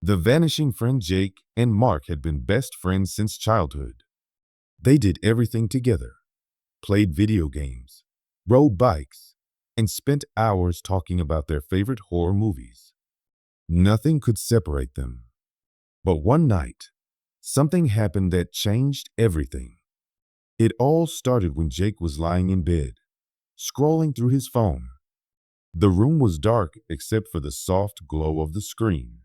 The vanishing friend Jake and Mark had been best friends since childhood. They did everything together, played video games, rode bikes, and spent hours talking about their favorite horror movies. Nothing could separate them. But one night, something happened that changed everything. It all started when Jake was lying in bed, scrolling through his phone. The room was dark except for the soft glow of the screen.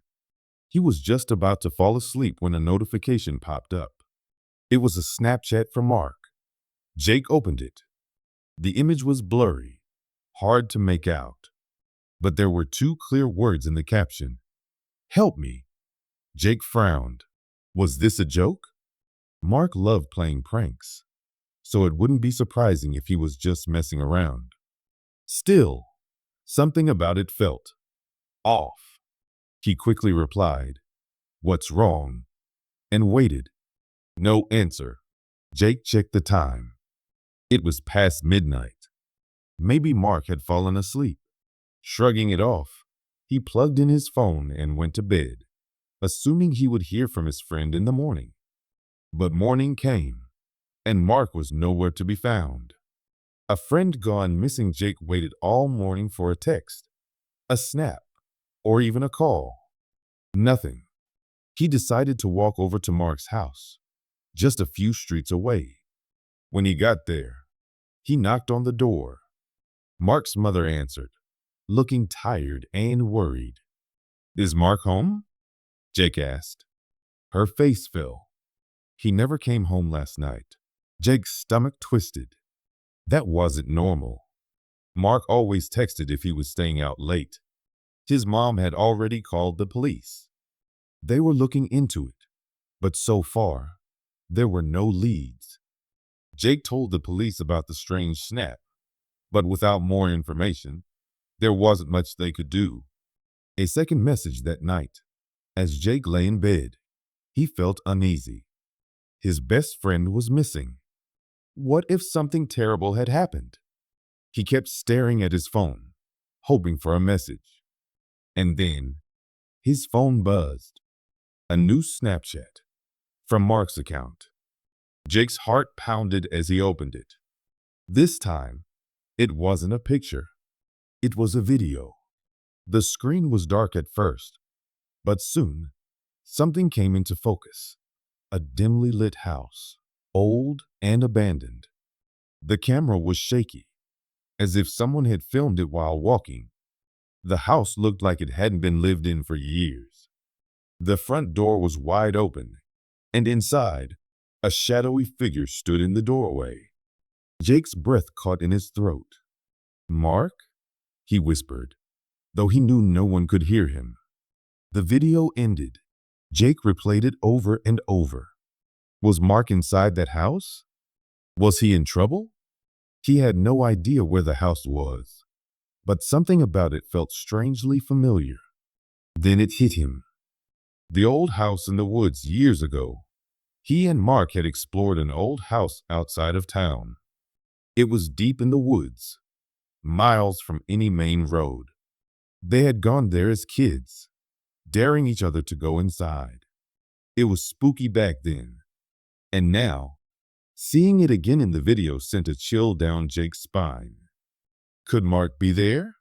He was just about to fall asleep when a notification popped up. It was a Snapchat from Mark. Jake opened it. The image was blurry, hard to make out, but there were two clear words in the caption. "Help me." Jake frowned. Was this a joke? Mark loved playing pranks, so it wouldn't be surprising if he was just messing around. Still, something about it felt off. He quickly replied, "What's wrong?" and waited. No answer. Jake checked the time. It was past midnight. Maybe Mark had fallen asleep. Shrugging it off, he plugged in his phone and went to bed, assuming he would hear from his friend in the morning. But morning came, and Mark was nowhere to be found. A friend gone missing, Jake waited all morning for a text, a snap, or even a call. Nothing. He decided to walk over to Mark's house, just a few streets away. When he got there, he knocked on the door. Mark's mother answered, looking tired and worried. "Is Mark home?" Jake asked. Her face fell. "He never came home last night." Jake's stomach twisted. That wasn't normal. Mark always texted if he was staying out late. His mom had already called the police. They were looking into it, but so far, there were no leads. Jake told the police about the strange snap, but without more information, there wasn't much they could do. A second message that night. As Jake lay in bed, he felt uneasy. His best friend was missing. What if something terrible had happened? He kept staring at his phone, hoping for a message. And then, his phone buzzed. A new Snapchat from Mark's account. Jake's heart pounded as he opened it. This time, it wasn't a picture. It was a video. The screen was dark at first, but soon, something came into focus. A dimly lit house, old and abandoned. The camera was shaky, as if someone had filmed it while walking. The house looked like it hadn't been lived in for years. The front door was wide open, and inside, a shadowy figure stood in the doorway. Jake's breath caught in his throat. "Mark?" he whispered, though he knew no one could hear him. The video ended. Jake replayed it over and over. Was Mark inside that house? Was he in trouble? He had no idea where the house was, but something about it felt strangely familiar. Then it hit him. The old house in the woods years ago. He and Mark had explored an old house outside of town. It was deep in the woods, miles from any main road. They had gone there as kids, daring each other to go inside. It was spooky back then. And now, seeing it again in the video sent a chill down Jake's spine. Could Mark be there?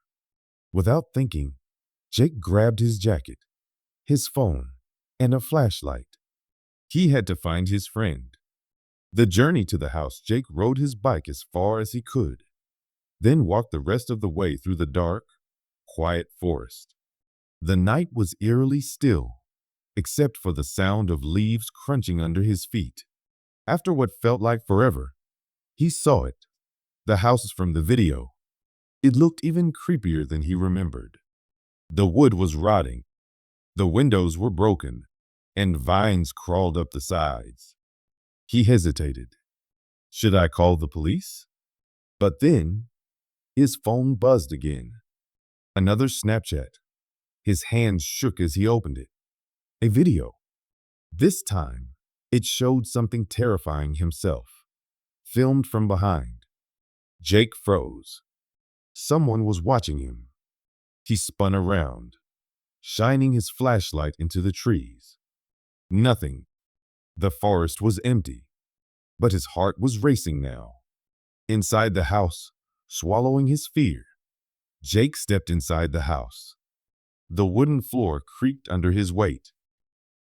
Without thinking, Jake grabbed his jacket, his phone, and a flashlight. He had to find his friend. The journey to the house, Jake rode his bike as far as he could, then walked the rest of the way through the dark, quiet forest. The night was eerily still, except for the sound of leaves crunching under his feet. After what felt like forever, he saw it, the house from the video. It looked even creepier than he remembered. The wood was rotting, the windows were broken, and vines crawled up the sides. He hesitated. Should I call the police? But then, his phone buzzed again. Another Snapchat. His hands shook as he opened it. A video. This time, it showed something terrifying himself, filmed from behind. Jake froze. Someone was watching him. He spun around. shining his flashlight into the trees. Nothing. The forest was empty, but his heart was racing now. Inside the house, swallowing his fear, Jake stepped inside the house. The wooden floor creaked under his weight.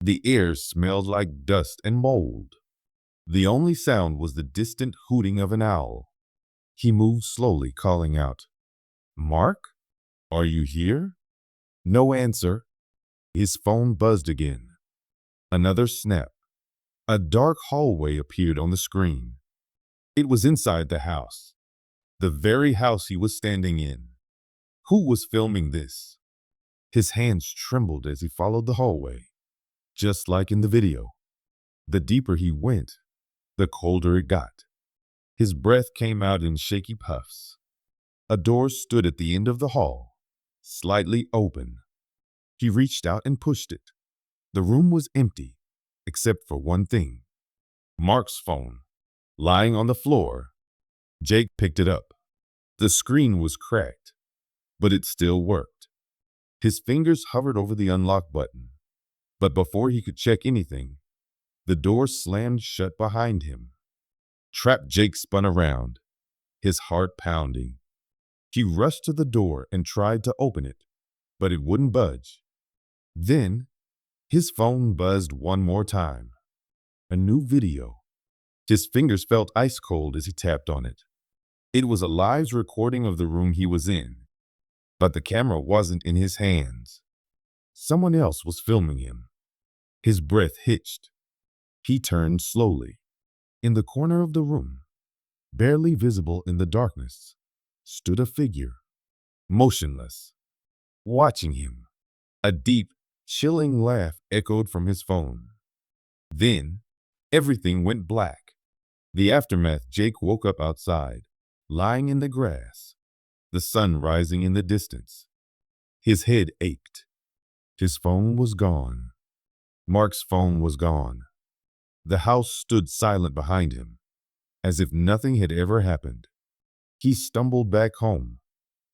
The air smelled like dust and mold. The only sound was the distant hooting of an owl. He moved slowly, calling out, "Mark, are you here?" No answer. His phone buzzed again. Another snap. A dark hallway appeared on the screen. It was inside the house, the very house he was standing in. Who was filming this? His hands trembled as he followed the hallway, just like in the video. The deeper he went, the colder it got. His breath came out in shaky puffs. A door stood at the end of the hall, slightly open. He reached out and pushed it. The room was empty, except for one thing. Mark's phone, lying on the floor. Jake picked it up. The screen was cracked, but it still worked. His fingers hovered over the unlock button, but before he could check anything, the door slammed shut behind him. Trapped Jake spun around, his heart pounding. He rushed to the door and tried to open it, but it wouldn't budge. Then, his phone buzzed one more time. A new video. His fingers felt ice cold as he tapped on it. It was a live recording of the room he was in, but the camera wasn't in his hands. Someone else was filming him. His breath hitched. He turned slowly. In the corner of the room, barely visible in the darkness, stood a figure, motionless, watching him. A deep, chilling laugh echoed from his phone. Then, everything went black. The aftermath. Jake woke up outside, lying in the grass, the sun rising in the distance. His head ached. His phone was gone. Mark's phone was gone. The house stood silent behind him, as if nothing had ever happened. He stumbled back home,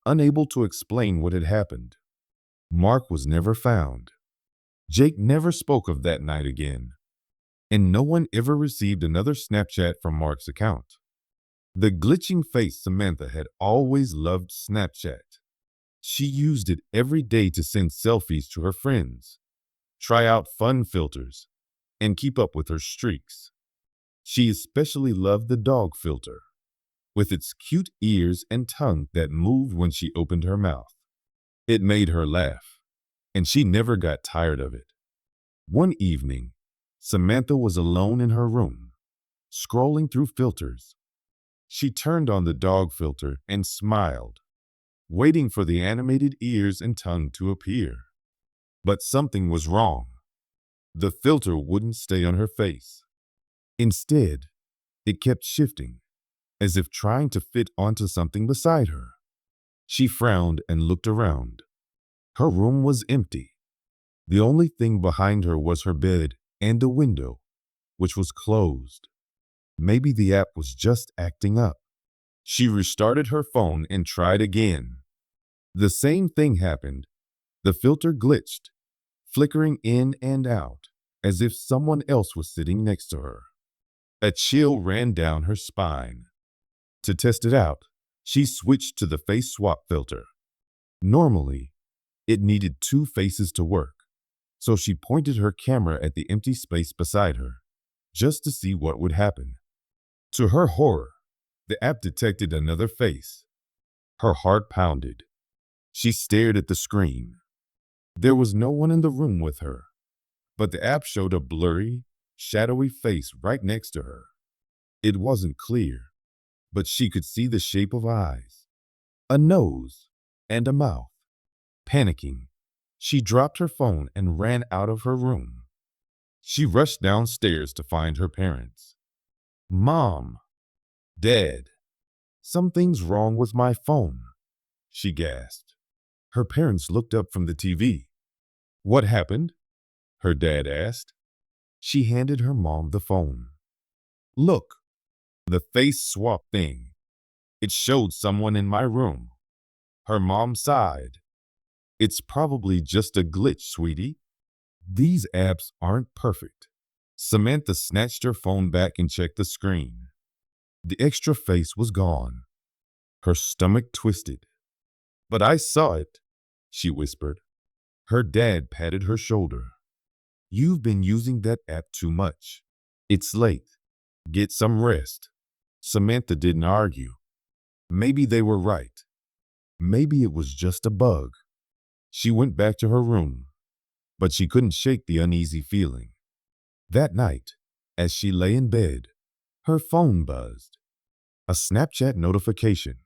unable to explain what had happened. Mark was never found. Jake never spoke of that night again, and no one ever received another Snapchat from Mark's account. The glitching face Samantha had always loved Snapchat. She used it every day to send selfies to her friends, try out fun filters, and keep up with her streaks. She especially loved the dog filter, with its cute ears and tongue that moved when she opened her mouth. It made her laugh, and she never got tired of it. One evening, Samantha was alone in her room, scrolling through filters. She turned on the dog filter and smiled, waiting for the animated ears and tongue to appear. But something was wrong. The filter wouldn't stay on her face. Instead, it kept shifting, as if trying to fit onto something beside her. She frowned and looked around. Her room was empty. The only thing behind her was her bed and the window, which was closed. Maybe the app was just acting up. She restarted her phone and tried again. The same thing happened. The filter glitched, flickering in and out, as if someone else was sitting next to her. A chill ran down her spine. To test it out, she switched to the face swap filter. Normally, it needed two faces to work, so she pointed her camera at the empty space beside her, just to see what would happen. To her horror, the app detected another face. Her heart pounded. She stared at the screen. There was no one in the room with her, but the app showed a blurry, shadowy face right next to her. It wasn't clear, but she could see the shape of eyes, a nose, and a mouth. Panicking, she dropped her phone and ran out of her room. She rushed downstairs to find her parents. "Mom, Dad, something's wrong with my phone," she gasped. Her parents looked up from the TV. "What happened?" her dad asked. She handed her mom the phone. "Look, the face swap thing. It showed someone in my room." Her mom sighed. It's probably just a glitch, sweetie. These apps aren't perfect. Samantha snatched her phone back and checked the screen. The extra face was gone. Her stomach twisted. But I saw it, she whispered. Her dad patted her shoulder. You've been using that app too much. It's late. Get some rest. Samantha didn't argue. Maybe they were right. Maybe it was just a bug. She went back to her room, but she couldn't shake the uneasy feeling. That night, as she lay in bed, her phone buzzed. A Snapchat notification.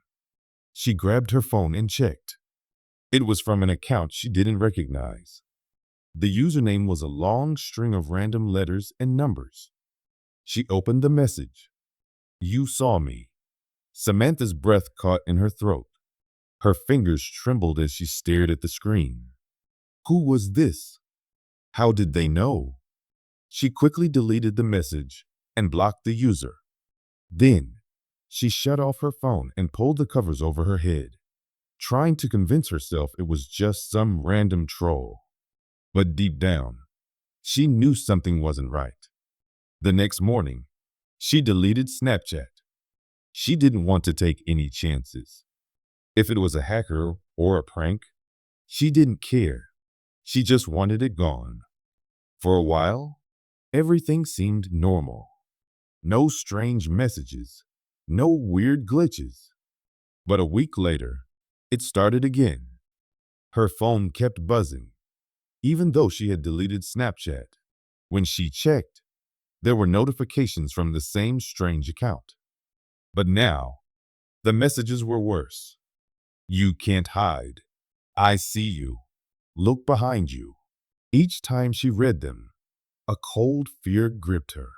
She grabbed her phone and checked. It was from an account she didn't recognize. The username was a long string of random letters and numbers. She opened the message. You saw me. Samantha's breath caught in her throat. Her fingers trembled as she stared at the screen. Who was this? How did they know? She quickly deleted the message and blocked the user. Then, she shut off her phone and pulled the covers over her head, trying to convince herself it was just some random troll. But deep down, she knew something wasn't right. The next morning, she deleted Snapchat. She didn't want to take any chances. If it was a hacker or a prank, she didn't care. She just wanted it gone. For a while, everything seemed normal. No strange messages, no weird glitches. But a week later, it started again. Her phone kept buzzing, even though she had deleted Snapchat. When she checked, there were notifications from the same strange account. But now, the messages were worse. You can't hide. I see you. Look behind you. Each time she read them, a cold fear gripped her.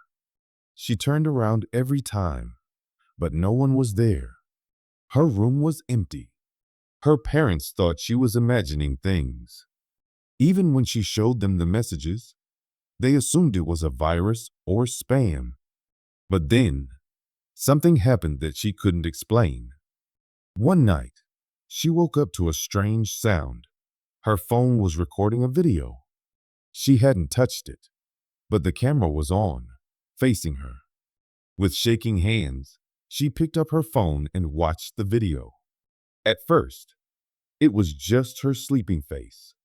She turned around every time, but no one was there. Her room was empty. Her parents thought she was imagining things. Even when she showed them the messages, they assumed it was a virus or spam. But then, something happened that she couldn't explain. One night, she woke up to a strange sound. Her phone was recording a video. She hadn't touched it, but the camera was on, facing her. With shaking hands, she picked up her phone and watched the video. At first, it was just her sleeping face.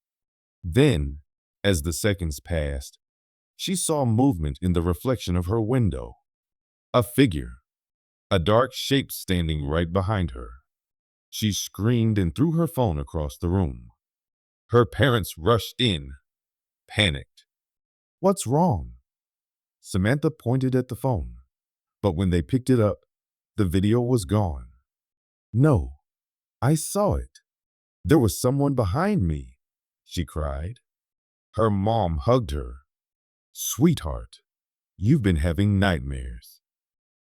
Then, as the seconds passed, she saw movement in the reflection of her window. A figure, a dark shape standing right behind her. She screamed and threw her phone across the room. Her parents rushed in, panicked. What's wrong? Samantha pointed at the phone, but when they picked it up, the video was gone. No, I saw it. There was someone behind me, she cried. Her mom hugged her. Sweetheart, you've been having nightmares.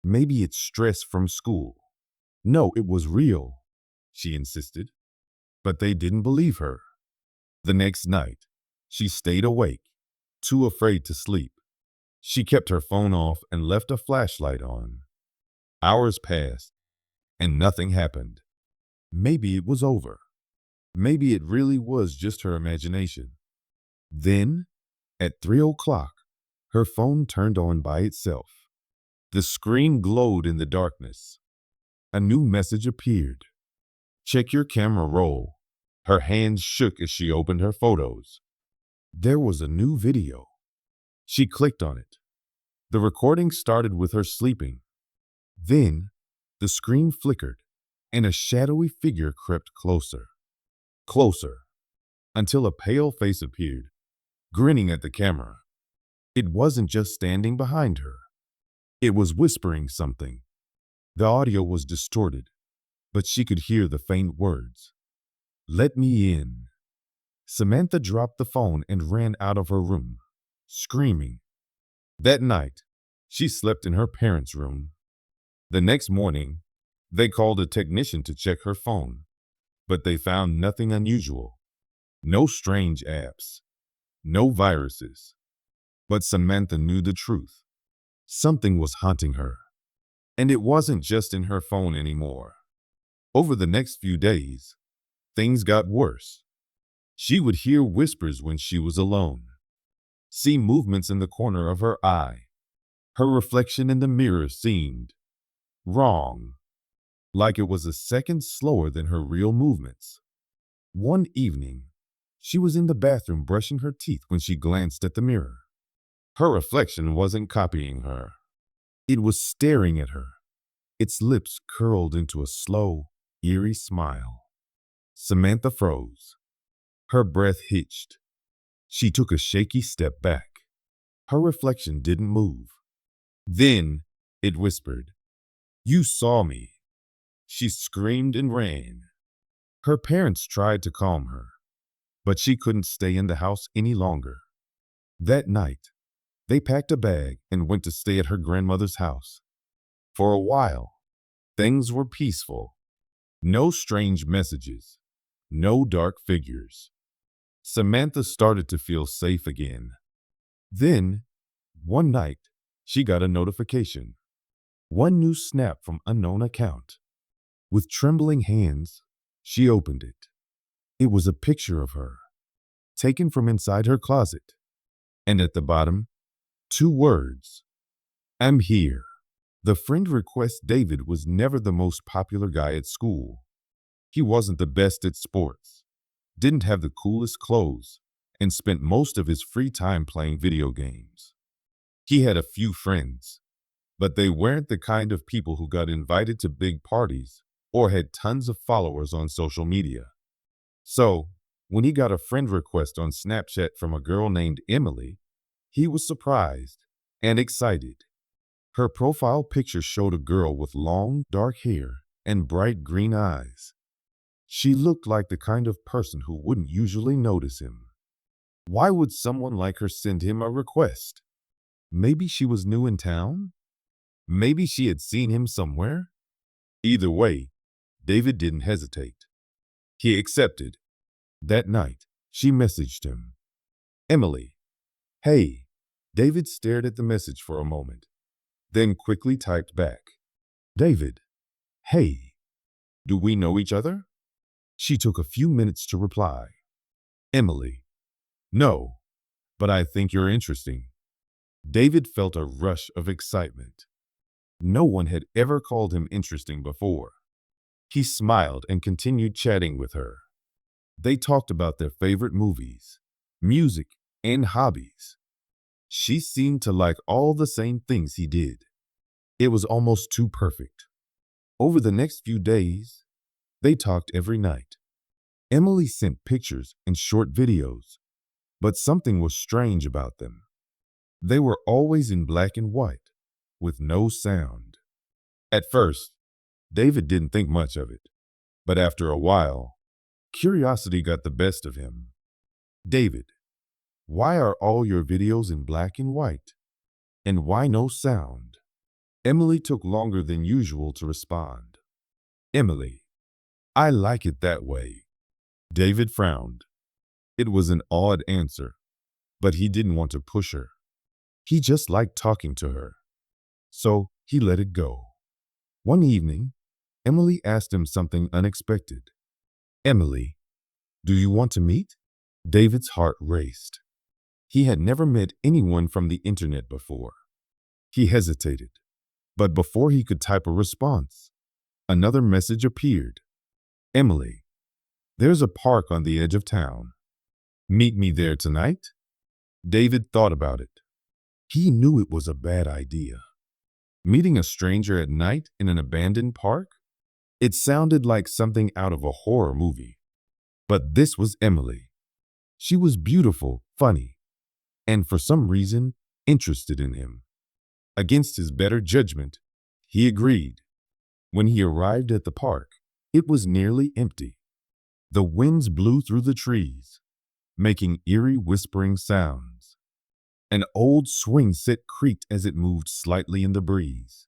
Maybe it's stress from school. No, it was real, she insisted. But they didn't believe her. The next night, she stayed awake, too afraid to sleep. She kept her phone off and left a flashlight on. Hours passed, and nothing happened. Maybe it was over. Maybe it really was just her imagination. Then, at 3 o'clock, her phone turned on by itself. The screen glowed in the darkness. A new message appeared. Check your camera roll. Her hands shook as she opened her photos. There was a new video. She clicked on it. The recording started with her sleeping. Then, the screen flickered, and a shadowy figure crept closer. Closer, until a pale face appeared, grinning at the camera. It wasn't just standing behind her. It was whispering something. The audio was distorted, but she could hear the faint words. Let me in. Samantha dropped the phone and ran out of her room, screaming. That night, she slept in her parents' room. The next morning, they called a technician to check her phone, but they found nothing unusual. No strange apps, no viruses. But Samantha knew the truth. Something was haunting her. And it wasn't just in her phone anymore. Over the next few days, things got worse. She would hear whispers when she was alone, see movements in the corner of her eye. Her reflection in the mirror seemed wrong, like it was a second slower than her real movements. One evening, she was in the bathroom brushing her teeth when she glanced at the mirror. Her reflection wasn't copying her. It was staring at her, its lips curled into a slow, eerie smile. Samantha froze. Her breath hitched. She took a shaky step back. Her reflection didn't move. Then it whispered, "You saw me." She screamed and ran. Her parents tried to calm her, but she couldn't stay in the house any longer. That night, they packed a bag and went to stay at her grandmother's house. For a while, things were peaceful. No strange messages, no dark figures. Samantha started to feel safe again. Then, one night, she got a notification. One new snap from unknown account. With trembling hands, she opened it. It was a picture of her, taken from inside her closet. And at the bottom, 2 words, "I'm here." The friend request David was never the most popular guy at school. He wasn't the best at sports, didn't have the coolest clothes, and spent most of his free time playing video games. He had a few friends, but they weren't the kind of people who got invited to big parties or had tons of followers on social media. So, when he got a friend request on Snapchat from a girl named Emily, he was surprised and excited. Her profile picture showed a girl with long, dark hair and bright green eyes. She looked like the kind of person who wouldn't usually notice him. Why would someone like her send him a request? Maybe she was new in town? Maybe she had seen him somewhere? Either way, David didn't hesitate. He accepted. That night, she messaged him. "Emily." "Hey." David stared at the message for a moment, then quickly typed back. "David." "Hey. Do we know each other?" She took a few minutes to reply. "Emily. No, but I think you're interesting." David felt a rush of excitement. No one had ever called him interesting before. He smiled and continued chatting with her. They talked about their favorite movies, music, and hobbies. She seemed to like all the same things he did. It was almost too perfect. Over the next few days, they talked every night. Emily sent pictures and short videos, but something was strange about them. They were always in black and white, with no sound. At first, David didn't think much of it, but after a while, curiosity got the best of him. "David, why are all your videos in black and white? And why no sound?" Emily took longer than usual to respond. "Emily, I like it that way." David frowned. It was an odd answer, but he didn't want to push her. He just liked talking to her. So he let it go. One evening, Emily asked him something unexpected. "Emily, do you want to meet?" David's heart raced. He had never met anyone from the internet before. He hesitated, but before he could type a response, another message appeared. "Emily, there's a park on the edge of town. Meet me there tonight?" David thought about it. He knew it was a bad idea. Meeting a stranger at night in an abandoned park? It sounded like something out of a horror movie. But this was Emily. She was beautiful, funny, and for some reason, interested in him. Against his better judgment, he agreed. When he arrived at the park, it was nearly empty. The winds blew through the trees, making eerie whispering sounds. An old swing set creaked as it moved slightly in the breeze.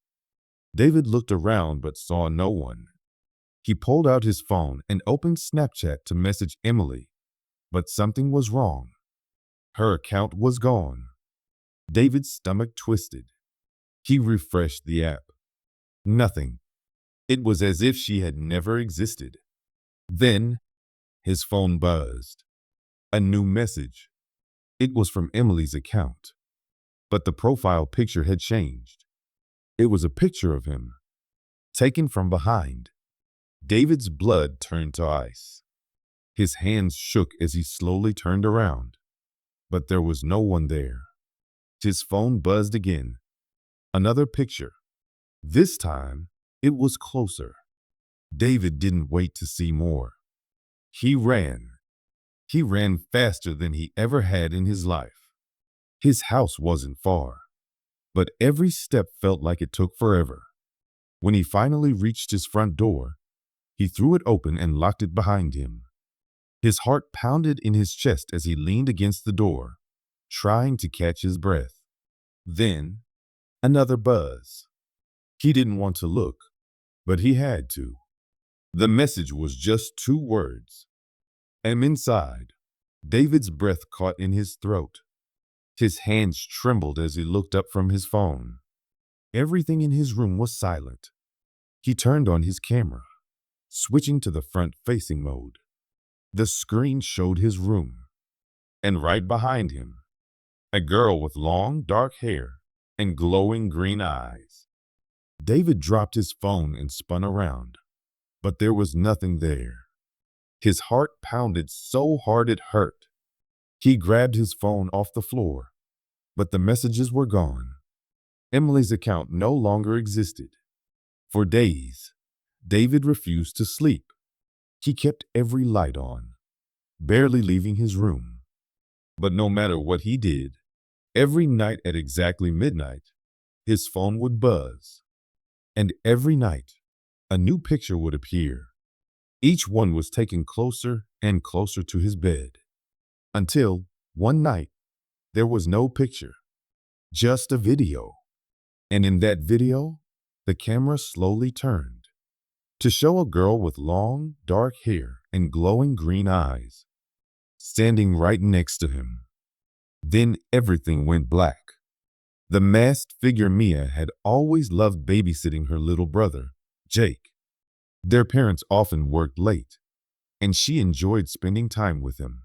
David looked around but saw no one. He pulled out his phone and opened Snapchat to message Emily, but something was wrong. Her account was gone. David's stomach twisted. He refreshed the app. Nothing. It was as if she had never existed. Then, his phone buzzed. A new message. It was from Emily's account, but the profile picture had changed. It was a picture of him, taken from behind. David's blood turned to ice. His hands shook as he slowly turned around, but there was no one there. His phone buzzed again. Another picture. This time, it was closer. David didn't wait to see more. He ran. He ran faster than he ever had in his life. His house wasn't far, but every step felt like it took forever. When he finally reached his front door, he threw it open and locked it behind him. His heart pounded in his chest as he leaned against the door, trying to catch his breath. Then, another buzz. He didn't want to look, but he had to. The message was just 2 words. "I'm inside." David's breath caught in his throat. His hands trembled as he looked up from his phone. Everything in his room was silent. He turned on his camera, switching to the front-facing mode. The screen showed his room, and right behind him, a girl with long, dark hair and glowing green eyes. David dropped his phone and spun around, but there was nothing there. His heart pounded so hard it hurt. He grabbed his phone off the floor, but the messages were gone. Emily's account no longer existed. For days, David refused to sleep. He kept every light on, barely leaving his room. But no matter what he did, every night at exactly midnight, his phone would buzz. And every night, a new picture would appear. Each one was taken closer and closer to his bed. Until, one night, there was no picture, just a video. And in that video, the camera slowly turned to show a girl with long, dark hair and glowing green eyes, standing right next to him. Then everything went black. The masked figure Mia had always loved babysitting her little brother, Jake. Their parents often worked late, and she enjoyed spending time with him.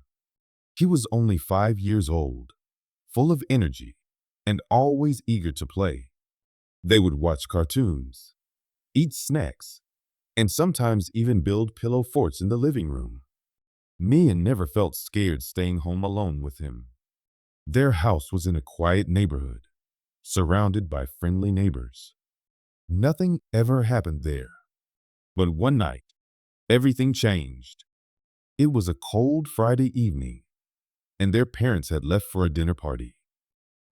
He was only 5 years old, full of energy, and always eager to play. They would watch cartoons, eat snacks, and sometimes even build pillow forts in the living room. Mia never felt scared staying home alone with him. Their house was in a quiet neighborhood, surrounded by friendly neighbors. Nothing ever happened there. But one night, everything changed. It was a cold Friday evening, and their parents had left for a dinner party.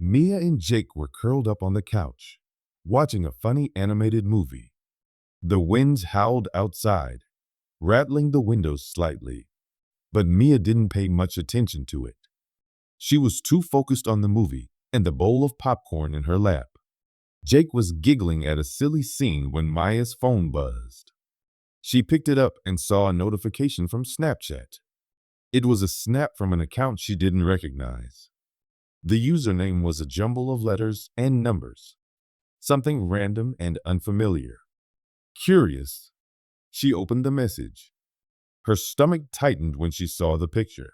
Mia and Jake were curled up on the couch, watching a funny animated movie. The winds howled outside, rattling the windows slightly, but Mia didn't pay much attention to it. She was too focused on the movie and the bowl of popcorn in her lap. Jake was giggling at a silly scene when Maya's phone buzzed. She picked it up and saw a notification from Snapchat. It was a snap from an account she didn't recognize. The username was a jumble of letters and numbers, something random and unfamiliar. Curious, she opened the message. Her stomach tightened when she saw the picture.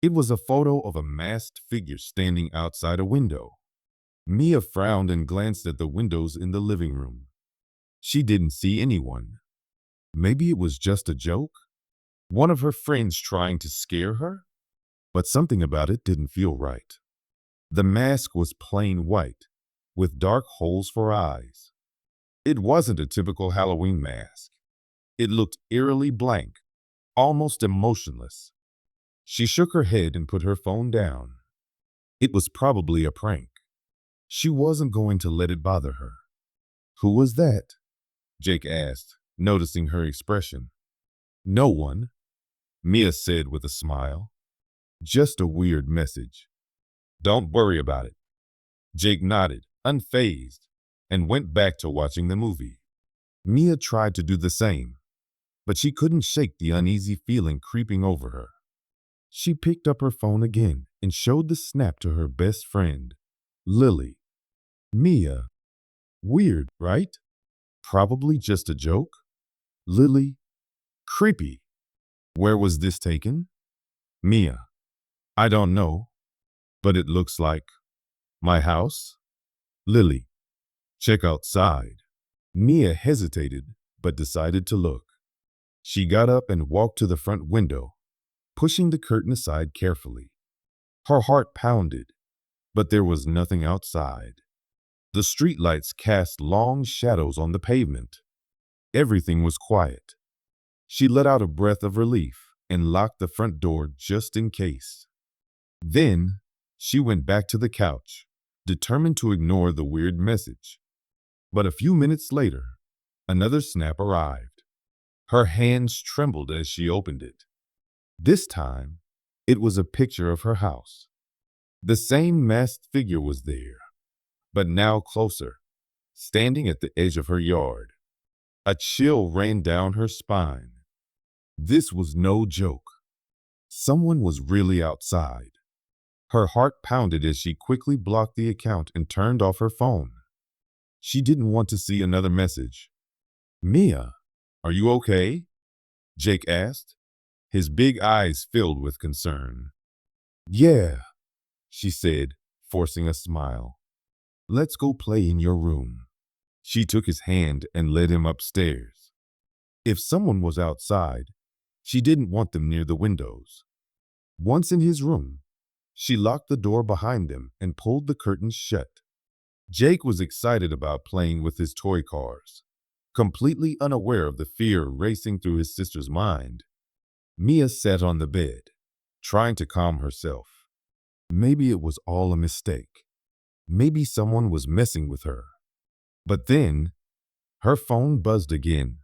It was a photo of a masked figure standing outside a window. Mia frowned and glanced at the windows in the living room. She didn't see anyone. Maybe it was just a joke? One of her friends trying to scare her? But something about it didn't feel right. The mask was plain white, with dark holes for eyes. It wasn't a typical Halloween mask. It looked eerily blank, almost emotionless. She shook her head and put her phone down. It was probably a prank. She wasn't going to let it bother her. "Who was that?" Jake asked, noticing her expression. "No one," Mia said with a smile. "Just a weird message. Don't worry about it." Jake nodded, unfazed, and went back to watching the movie. Mia tried to do the same, but she couldn't shake the uneasy feeling creeping over her. She picked up her phone again and showed the snap to her best friend, Lily. "Mia, weird, right? Probably just a joke." Lily, "Creepy. Where was this taken?" "Mia, I don't know, but it looks like my house. Lily, check outside. Mia hesitated, but decided to look. She got up and walked to the front window, pushing the curtain aside carefully. Her heart pounded, but there was nothing outside. The streetlights cast long shadows on the pavement. Everything was quiet. She let out a breath of relief and locked the front door just in case. Then, she went back to the couch, determined to ignore the weird message. But a few minutes later, another snap arrived. Her hands trembled as she opened it. This time, it was a picture of her house. The same masked figure was there, but now closer, standing at the edge of her yard. A chill ran down her spine. This was no joke. Someone was really outside. Her heart pounded as she quickly blocked the account and turned off her phone. She didn't want to see another message. Mia, are you okay? Jake asked, his big eyes filled with concern. Yeah, she said, forcing a smile. Let's go play in your room. She took his hand and led him upstairs. If someone was outside, she didn't want them near the windows. Once in his room, she locked the door behind them and pulled the curtains shut. Jake was excited about playing with his toy cars, completely unaware of the fear racing through his sister's mind. Mia sat on the bed, trying to calm herself. Maybe it was all a mistake. Maybe someone was messing with her. But then, her phone buzzed again.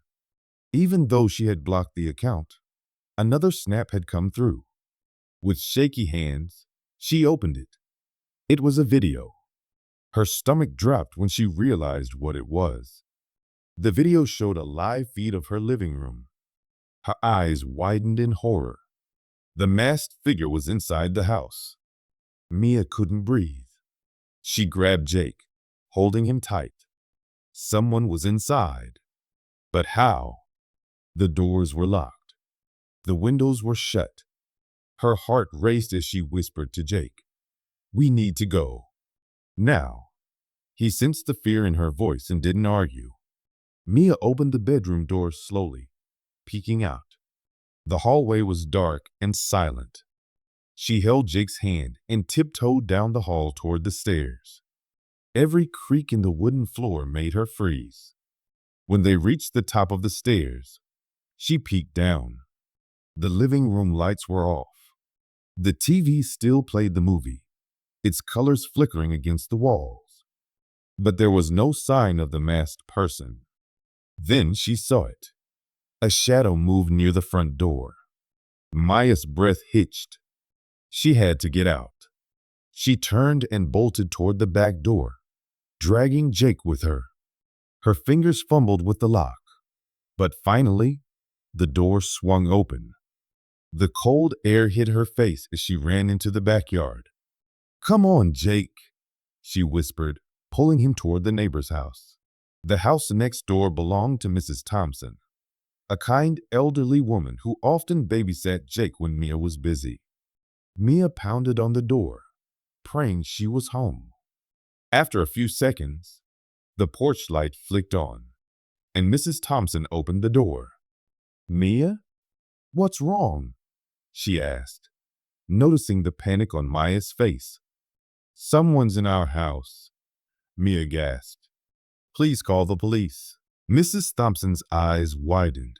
Even though she had blocked the account, another snap had come through. With shaky hands, she opened it. It was a video. Her stomach dropped when she realized what it was. The video showed a live feed of her living room. Her eyes widened in horror. The masked figure was inside the house. Mia couldn't breathe. She grabbed Jake, holding him tight. Someone was inside. But how? The doors were locked. The windows were shut. Her heart raced as she whispered to Jake, "We need to go. Now." He sensed the fear in her voice and didn't argue. Mia opened the bedroom door slowly, peeking out. The hallway was dark and silent. She held Jake's hand and tiptoed down the hall toward the stairs. Every creak in the wooden floor made her freeze. When they reached the top of the stairs, she peeked down. The living room lights were off. The TV still played the movie, its colors flickering against the walls. But there was no sign of the masked person. Then she saw it. A shadow moved near the front door. Maya's breath hitched. She had to get out. She turned and bolted toward the back door, dragging Jake with her. Her fingers fumbled with the lock. But finally, the door swung open. The cold air hit her face as she ran into the backyard. "Come on, Jake," she whispered, pulling him toward the neighbor's house. The house next door belonged to Mrs. Thompson, a kind elderly woman who often babysat Jake when Mia was busy. Mia pounded on the door, praying she was home. After a few seconds, the porch light flicked on, and Mrs. Thompson opened the door. "Mia? What's wrong?" she asked, noticing the panic on Maya's face. "Someone's in our house," Mia gasped. "Please call the police." Mrs. Thompson's eyes widened,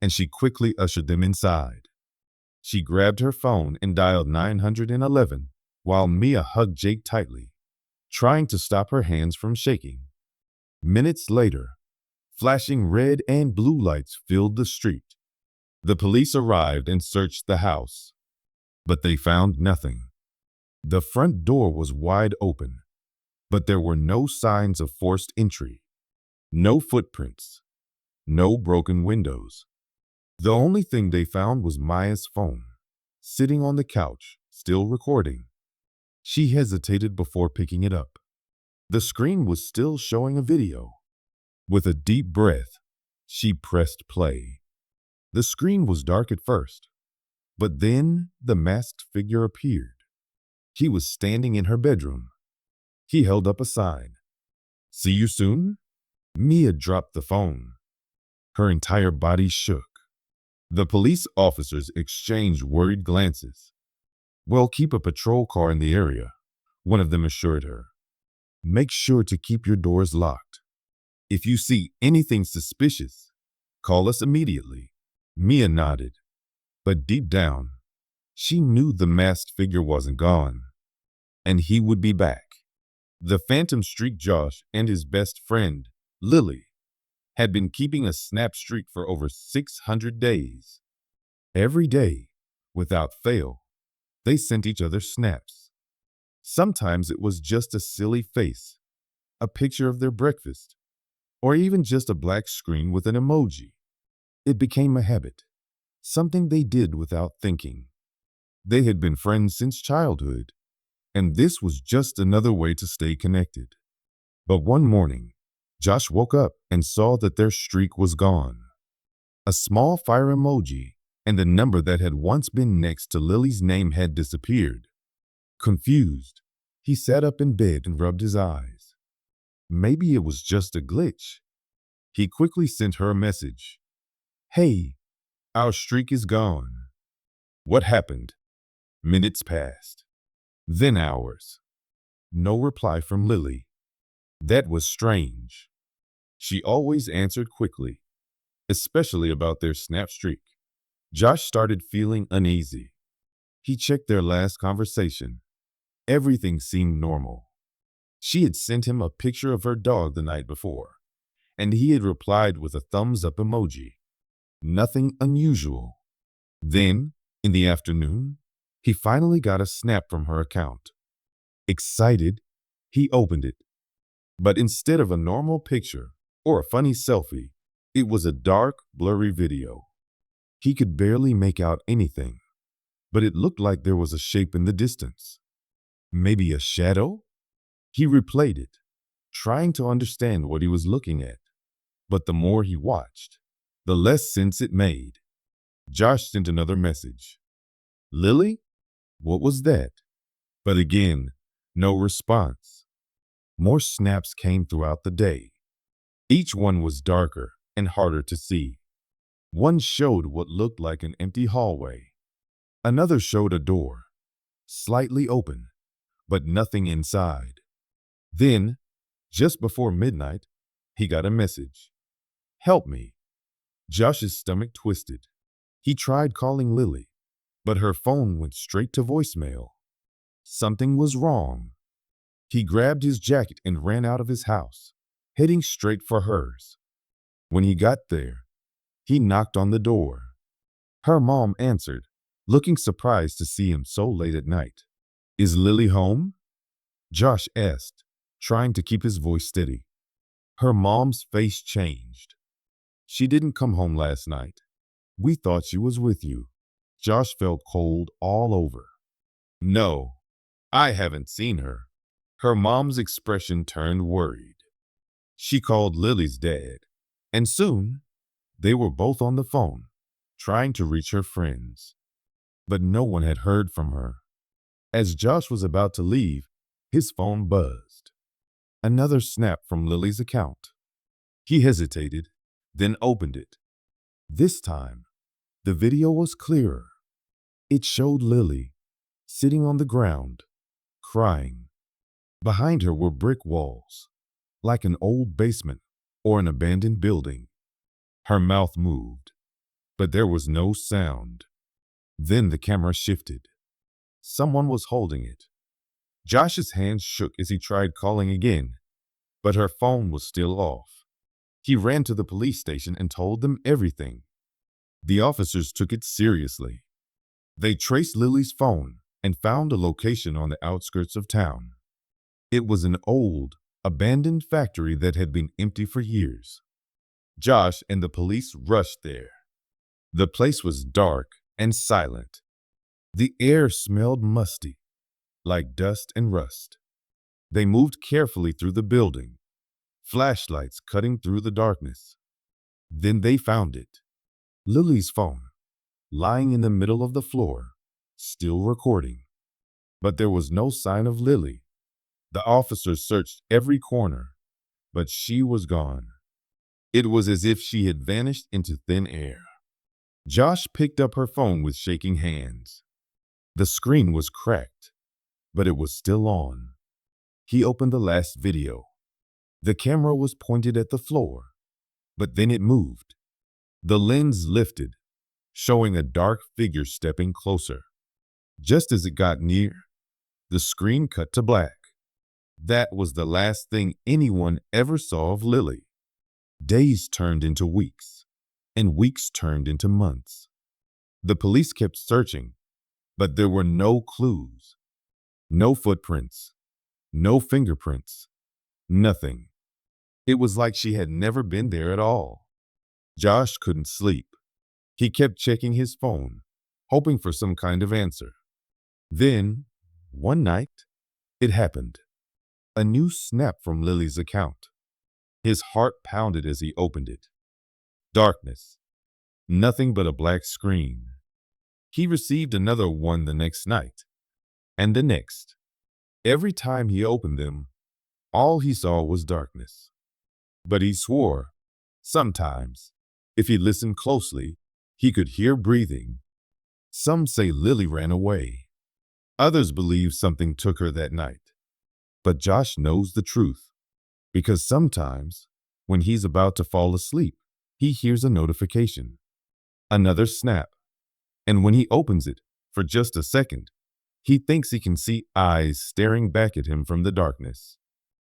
and she quickly ushered them inside. She grabbed her phone and dialed 911 while Mia hugged Jake tightly, trying to stop her hands from shaking. Minutes later, flashing red and blue lights filled the street. The police arrived and searched the house, but they found nothing. The front door was wide open, but there were no signs of forced entry, no footprints, no broken windows. The only thing they found was Maya's phone, sitting on the couch, still recording. She hesitated before picking it up. The screen was still showing a video. With a deep breath, she pressed play. The screen was dark at first, But then the masked figure appeared. He was standing in her bedroom. He held up a sign. "See you soon?" Mia dropped the phone. Her entire body shook. The police officers exchanged worried glances. "Well, keep a patrol car in the area," one of them assured her. "Make sure to keep your doors locked. If you see anything suspicious, call us immediately." Mia nodded, but deep down, she knew the masked figure wasn't gone, and he would be back. The phantom streak Josh and his best friend, Lily, had been keeping a snap streak for over 600 days. Every day, without fail, they sent each other snaps. Sometimes it was just a silly face, a picture of their breakfast, or even just a black screen with an emoji. It became a habit, something they did without thinking. They had been friends since childhood, and this was just another way to stay connected. But one morning, Josh woke up and saw that their streak was gone. A small fire emoji and the number that had once been next to Lily's name had disappeared. Confused, he sat up in bed and rubbed his eyes. Maybe it was just a glitch. He quickly sent her a message. "Hey, our streak is gone." What happened? Minutes passed. Then hours. No reply from Lily. That was strange. She always answered quickly, especially about their snap streak. Josh started feeling uneasy. He checked their last conversation. Everything seemed normal. She had sent him a picture of her dog the night before, and he had replied with a thumbs up emoji. Nothing unusual. Then, in the afternoon, he finally got a snap from her account. Excited, he opened it. But instead of a normal picture or a funny selfie, it was a dark, blurry video. He could barely make out anything, but it looked like there was a shape in the distance. Maybe a shadow? He replayed it, trying to understand what he was looking at. But the more he watched, the less sense it made. Josh sent another message. "Lily? What was that?" But again, no response. More snaps came throughout the day. Each one was darker and harder to see. One showed what looked like an empty hallway. Another showed a door, slightly open, but nothing inside. Then, just before midnight, he got a message. "Help me." Josh's stomach twisted. He tried calling Lily, but her phone went straight to voicemail. Something was wrong. He grabbed his jacket and ran out of his house, heading straight for hers. When he got there, he knocked on the door. Her mom answered, looking surprised to see him so late at night. "Is Lily home?" Josh asked, trying to keep his voice steady. Her mom's face changed. "She didn't come home last night. We thought she was with you." Josh felt cold all over. "No, I haven't seen her." Her mom's expression turned worried. She called Lily's dad, and soon they were both on the phone, trying to reach her friends. But no one had heard from her. As Josh was about to leave, his phone buzzed. Another snap from Lily's account. He hesitated, then opened it. This time, the video was clearer. It showed Lily sitting on the ground, crying. Behind her were brick walls, like an old basement or an abandoned building. Her mouth moved, but there was no sound. Then the camera shifted. Someone was holding it. Josh's hands shook as he tried calling again, but her phone was still off. He ran to the police station and told them everything. The officers took it seriously. They traced Lily's phone and found a location on the outskirts of town. It was an old, abandoned factory that had been empty for years. Josh and the police rushed there. The place was dark and silent. The air smelled musty, like dust and rust. They moved carefully through the building, flashlights cutting through the darkness. Then they found it. Lily's phone. lying in the middle of the floor, still recording. But there was no sign of Lily. The officers searched every corner, but she was gone. It was as if she had vanished into thin air. Josh picked up her phone with shaking hands. The screen was cracked, but it was still on. He opened the last video. The camera was pointed at the floor, but then it moved. The lens lifted, showing a dark figure stepping closer. Just as it got near, the screen cut to black. That was the last thing anyone ever saw of Lily. Days turned into weeks, and weeks turned into months. The police kept searching, but there were no clues. No footprints, no fingerprints, nothing. It was like she had never been there at all. Josh couldn't sleep. He kept checking his phone, hoping for some kind of answer. Then, one night, it happened. A new snap from Lily's account. His heart pounded as he opened it. Darkness. Nothing but a black screen. He received another one the next night, and the next. Every time he opened them, all he saw was darkness. But he swore, sometimes, if he listened closely, he could hear breathing. Some say Lily ran away. Others believe something took her that night. But Josh knows the truth, because sometimes, when he's about to fall asleep, he hears a notification. Another snap. And when he opens it, for just a second, he thinks he can see eyes staring back at him from the darkness.